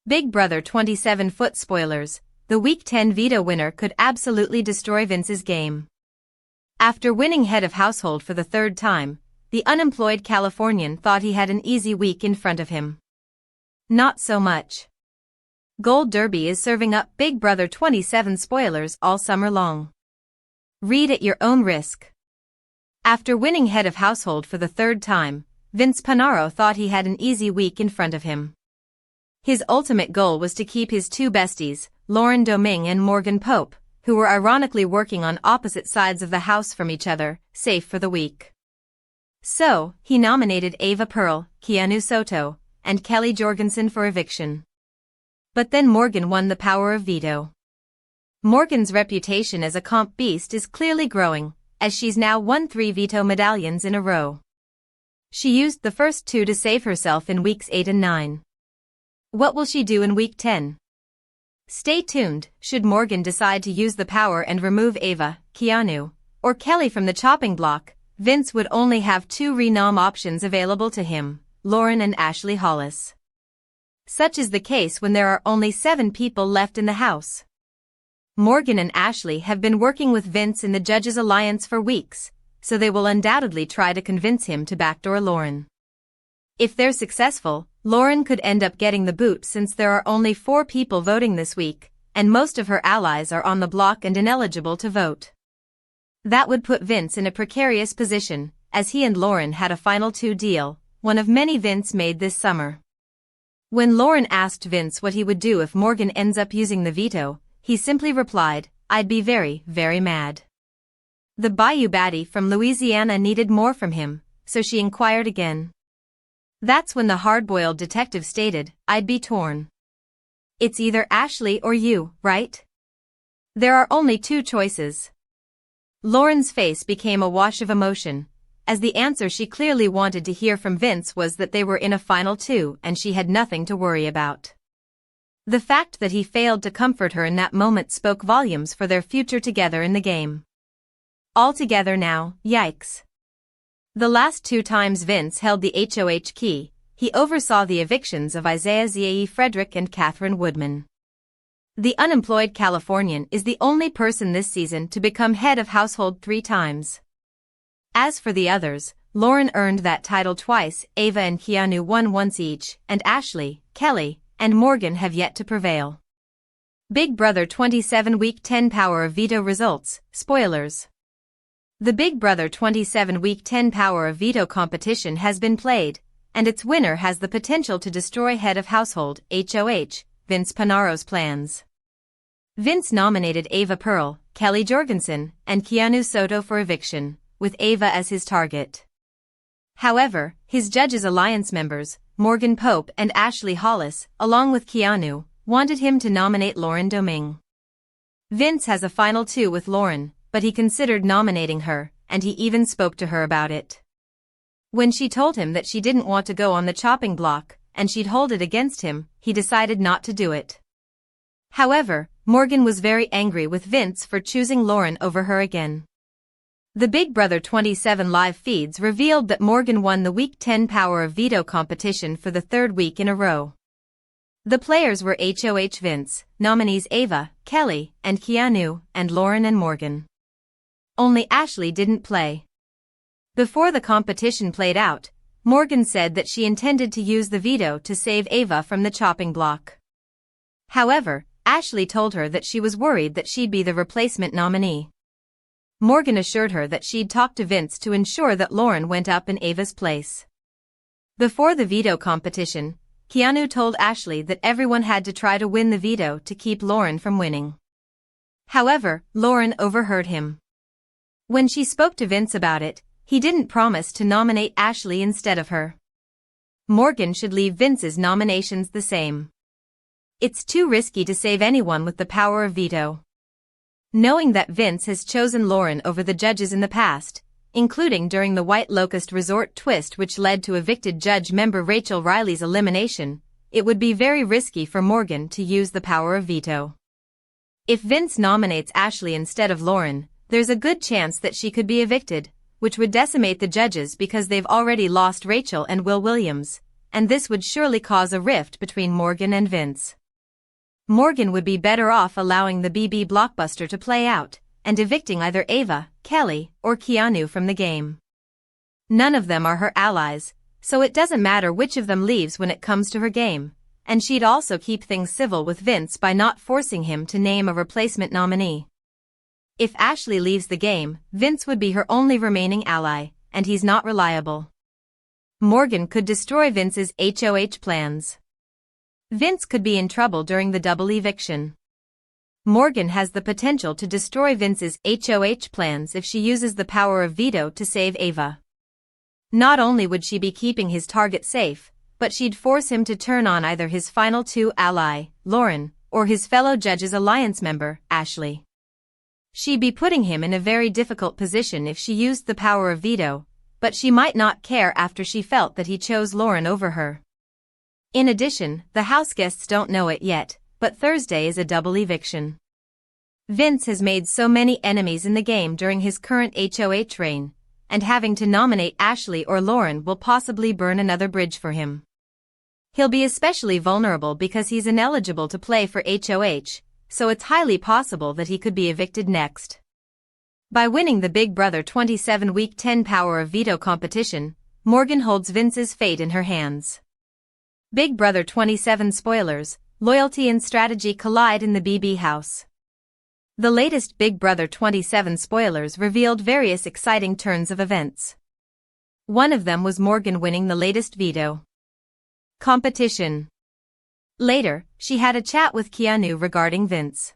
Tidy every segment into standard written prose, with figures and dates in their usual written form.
Big Brother 27-foot spoilers, the Week 10 veto winner could absolutely destroy Vince's game. After winning head of household for the third time, the unemployed Californian thought he had an easy week in front of him. Not so much. Gold Derby is serving up Big Brother 27 spoilers all summer long. Read at your own risk. After winning head of household for the third time, Vince Panaro thought he had an easy week in front of him. His ultimate goal was to keep his two besties, Lauren Domingue and Morgan Pope, who were ironically working on opposite sides of the house from each other, safe for the week. So, he nominated Ava Pearl, Keanu Soto, and Kelley Jorgensen for eviction. But then Morgan won the power of veto. Morgan's reputation as a comp beast is clearly growing, as she's now won 3 veto medallions in a row. She used the first 2 to save herself in weeks 8 and 9. What will she do in week 10? Stay tuned. Should Morgan decide to use the power and remove Ava, Keanu, or Kelley from the chopping block, Vince would only have 2 renom options available to him, Lauren and Ashley Hollis. Such is the case when there are only 7 people left in the house. Morgan and Ashley have been working with Vince in the Judges Alliance for weeks, so they will undoubtedly try to convince him to backdoor Lauren. If they're successful, Lauren could end up getting the boot since there are only 4 people voting this week, and most of her allies are on the block and ineligible to vote. That would put Vince in a precarious position, as he and Lauren had a final 2 deal, one of many Vince made this summer. When Lauren asked Vince what he would do if Morgan ends up using the veto, he simply replied, "I'd be very, very mad." The Bayou baddie from Louisiana needed more from him, so she inquired again. That's when the hard-boiled detective stated, "I'd be torn. It's either Ashley or you, right? There are only 2 choices." Lauren's face became a wash of emotion, as the answer she clearly wanted to hear from Vince was that they were in a final 2 and she had nothing to worry about. The fact that he failed to comfort her in that moment spoke volumes for their future together in the game. All together now, yikes. The last 2 times Vince held the HOH key, he oversaw the evictions of Isaiah Zae Frederick and Catherine Woodman. The unemployed Californian is the only person this season to become head of household 3 times. As for the others, Lauren earned that title twice, Ava and Keanu won once each, and Ashley, Kelley, and Morgan have yet to prevail. Big Brother 27 Week 10 Power of Veto results, spoilers. The Big Brother 27 Week 10 Power of Veto competition has been played, and its winner has the potential to destroy head of household, HOH, Vince Panaro's plans. Vince nominated Ava Pearl, Kelley Jorgensen, and Keanu Soto for eviction, with Ava as his target. However, his Judges Alliance members, Morgan Pope and Ashley Hollis, along with Keanu, wanted him to nominate Lauren Domingue. Vince has a final 2 with Lauren, but he considered nominating her, and he even spoke to her about it. When she told him that she didn't want to go on the chopping block, and she'd hold it against him, he decided not to do it. However, Morgan was very angry with Vince for choosing Lauren over her again. The Big Brother 27 live feeds revealed that Morgan won the Week 10 Power of Veto competition for the 3rd week in a row. The players were HOH Vince, nominees Ava, Kelley, and Keanu, and Lauren and Morgan. Only Ashley didn't play. Before the competition played out, Morgan said that she intended to use the veto to save Ava from the chopping block. However, Ashley told her that she was worried that she'd be the replacement nominee. Morgan assured her that she'd talked to Vince to ensure that Lauren went up in Ava's place. Before the veto competition, Keanu told Ashley that everyone had to try to win the veto to keep Lauren from winning. However, Lauren overheard him. When she spoke to Vince about it, he didn't promise to nominate Ashley instead of her. Morgan should leave Vince's nominations the same. It's too risky to save anyone with the power of veto. Knowing that Vince has chosen Lauren over the judges in the past, including during the White Locust Resort twist which led to evicted judge member Rachel Reilly's elimination, it would be very risky for Morgan to use the power of veto. If Vince nominates Ashley instead of Lauren, there's a good chance that she could be evicted, which would decimate the judges because they've already lost Rachel and Will Williams, and this would surely cause a rift between Morgan and Vince. Morgan would be better off allowing the BB blockbuster to play out, and evicting either Ava, Kelley, or Keanu from the game. None of them are her allies, so it doesn't matter which of them leaves when it comes to her game, and she'd also keep things civil with Vince by not forcing him to name a replacement nominee. If Ashley leaves the game, Vince would be her only remaining ally, and he's not reliable. Morgan could destroy Vince's HOH plans. Vince could be in trouble during the double eviction. Morgan has the potential to destroy Vince's HOH plans if she uses the power of veto to save Ava. Not only would she be keeping his target safe, but she'd force him to turn on either his final two ally, Lauren, or his fellow Judges Alliance member, Ashley. She'd be putting him in a very difficult position if she used the power of veto, but she might not care after she felt that he chose Lauren over her. In addition, the house guests don't know it yet, but Thursday is a double eviction. Vince has made so many enemies in the game during his current HOH reign, and having to nominate Ashley or Lauren will possibly burn another bridge for him. He'll be especially vulnerable because he's ineligible to play for HOH, so it's highly possible that he could be evicted next. By winning the Big Brother 27 Week 10 Power of Veto competition, Morgan holds Vince's fate in her hands. Big Brother 27 spoilers, loyalty and strategy collide in the BB house. The latest Big Brother 27 spoilers revealed various exciting turns of events. One of them was Morgan winning the latest veto competition. Later, she had a chat with Keanu regarding Vince.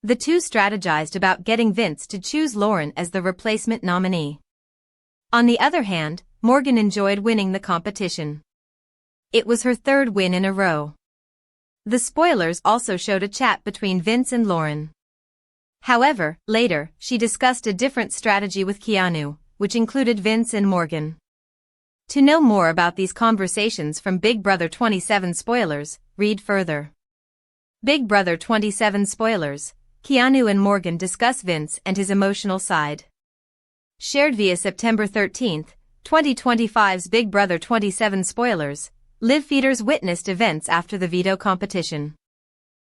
The two strategized about getting Vince to choose Lauren as the replacement nominee. On the other hand, Morgan enjoyed winning the competition. It was her third win in a row. The spoilers also showed a chat between Vince and Lauren. However, later, she discussed a different strategy with Keanu, which included Vince and Morgan. To know more about these conversations from Big Brother 27 spoilers, read further. Big Brother 27 spoilers, Keanu and Morgan discuss Vince and his emotional side. Shared via September 13, 2025's Big Brother 27 spoilers, live feeders witnessed events after the veto competition.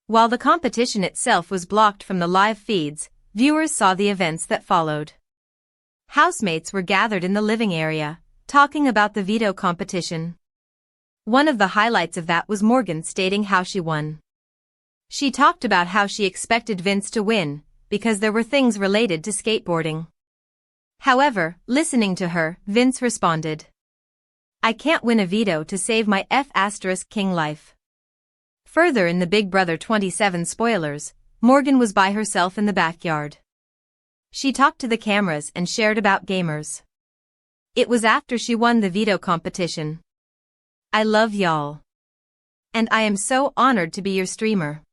While the competition itself was blocked from the live feeds, viewers saw the events that followed. Housemates were gathered in the living area, talking about the veto competition. One of the highlights of that was Morgan stating how she won. She talked about how she expected Vince to win, because there were things related to skateboarding. However, listening to her, Vince responded, "I can't win a veto to save my King life." Further in the Big Brother 27 spoilers, Morgan was by herself in the backyard. She talked to the cameras and shared about gamers. It was after she won the veto competition. "I love y'all. And I am so honored to be your streamer.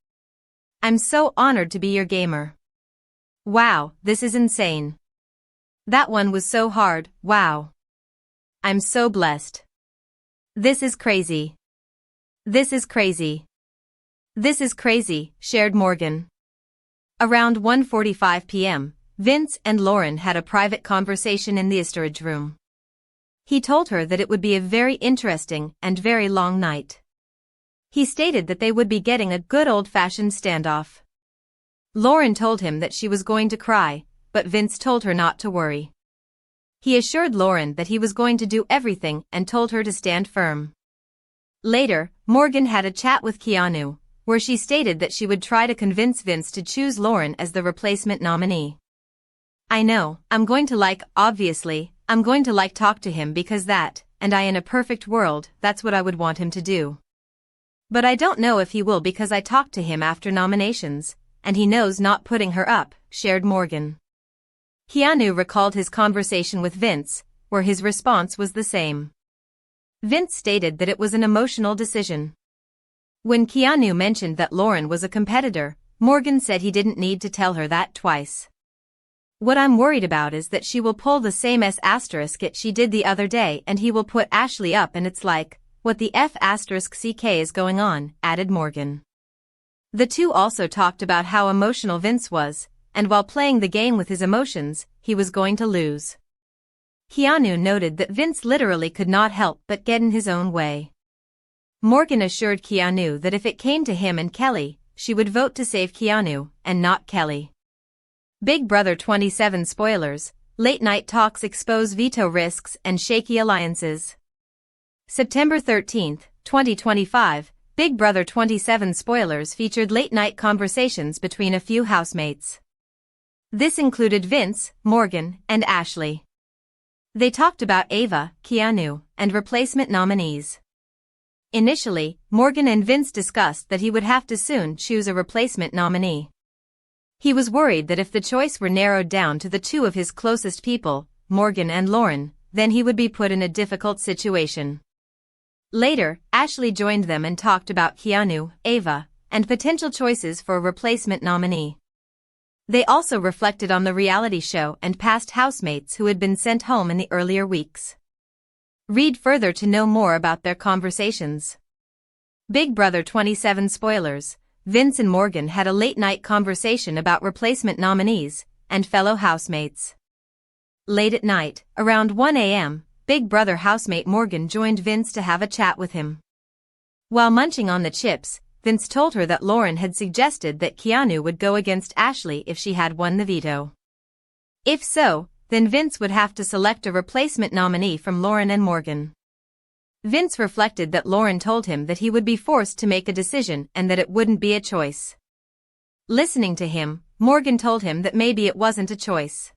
I'm so honored to be your gamer. Wow, this is insane. That one was so hard, wow. I'm so blessed. This is crazy. This is crazy. This is crazy," shared Morgan. Around 1:45 p.m., Vince and Lauren had a private conversation in the storage room. He told her that it would be a very interesting and very long night. He stated that they would be getting a good old-fashioned standoff. Lauren told him that she was going to cry, but Vince told her not to worry. He assured Lauren that he was going to do everything and told her to stand firm. Later, Morgan had a chat with Keanu, where she stated that she would try to convince Vince to choose Lauren as the replacement nominee. "I know, obviously, I'm going to talk to him because that, and in a perfect world, that's what I would want him to do. But I don't know if he will because I talked to him after nominations, and he knows not putting her up," shared Morgan. Keanu recalled his conversation with Vince, where his response was the same. Vince stated that it was an emotional decision. When Keanu mentioned that Lauren was a competitor, Morgan said he didn't need to tell her that twice. "What I'm worried about is that she will pull the same it she did the other day and he will put Ashley up and it's like, what the CK is going on," added Morgan. The two also talked about how emotional Vince was, and while playing the game with his emotions, he was going to lose. Keanu noted that Vince literally could not help but get in his own way. Morgan assured Keanu that if it came to him and Kelley, she would vote to save Keanu, and not Kelley. Big Brother 27 spoilers, late-night talks expose veto risks and shaky alliances. September 13, 2025, Big Brother 27 spoilers featured late-night conversations between a few housemates. This included Vince, Morgan, and Ashley. They talked about Ava, Keanu, and replacement nominees. Initially, Morgan and Vince discussed that he would have to soon choose a replacement nominee. He was worried that if the choice were narrowed down to the two of his closest people, Morgan and Lauren, then he would be put in a difficult situation. Later, Ashley joined them and talked about Keanu, Ava, and potential choices for a replacement nominee. They also reflected on the reality show and past housemates who had been sent home in the earlier weeks. Read further to know more about their conversations. Big Brother 27 spoilers, Vince and Morgan had a late-night conversation about replacement nominees and fellow housemates. Late at night, around 1 a.m., Big Brother housemate Morgan joined Vince to have a chat with him. While munching on the chips, Vince told her that Lauren had suggested that Keanu would go against Ashley if she had won the veto. If so, then Vince would have to select a replacement nominee from Lauren and Morgan. Vince reflected that Lauren told him that he would be forced to make a decision and that it wouldn't be a choice. Listening to him, Morgan told him that maybe it wasn't a choice.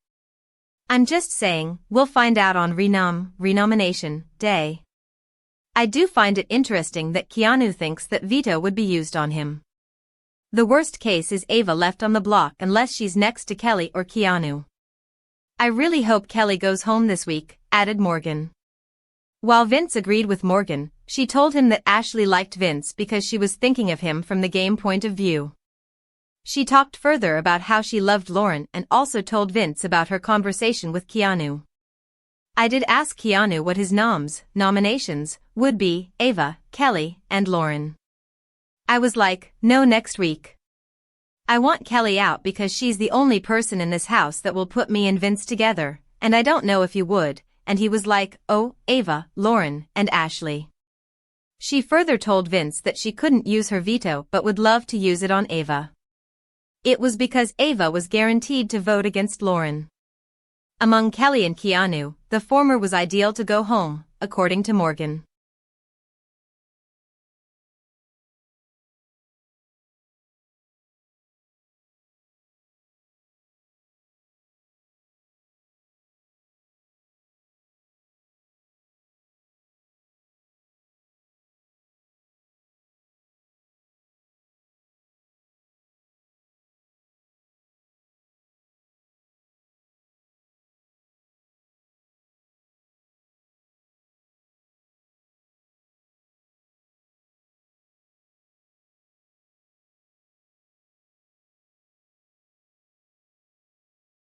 "I'm just saying, we'll find out on renomination day. I do find it interesting that Keanu thinks that veto would be used on him. The worst case is Ava left on the block unless she's next to Kelley or Keanu. I really hope Kelley goes home this week," added Morgan. While Vince agreed with Morgan, she told him that Ashley liked Vince because she was thinking of him from the game point of view. She talked further about how she loved Lauren and also told Vince about her conversation with Keanu. "I did ask Keanu what his nominations would be, Ava, Kelley, and Lauren. I was like, no, next week. I want Kelley out because she's the only person in this house that will put me and Vince together, and I don't know if you would," and he was like, "Oh, Ava, Lauren, and Ashley." She further told Vince that she couldn't use her veto but would love to use it on Ava. It was because Ava was guaranteed to vote against Lauren. Among Kelley and Keanu, the former was ideal to go home, according to Morgan.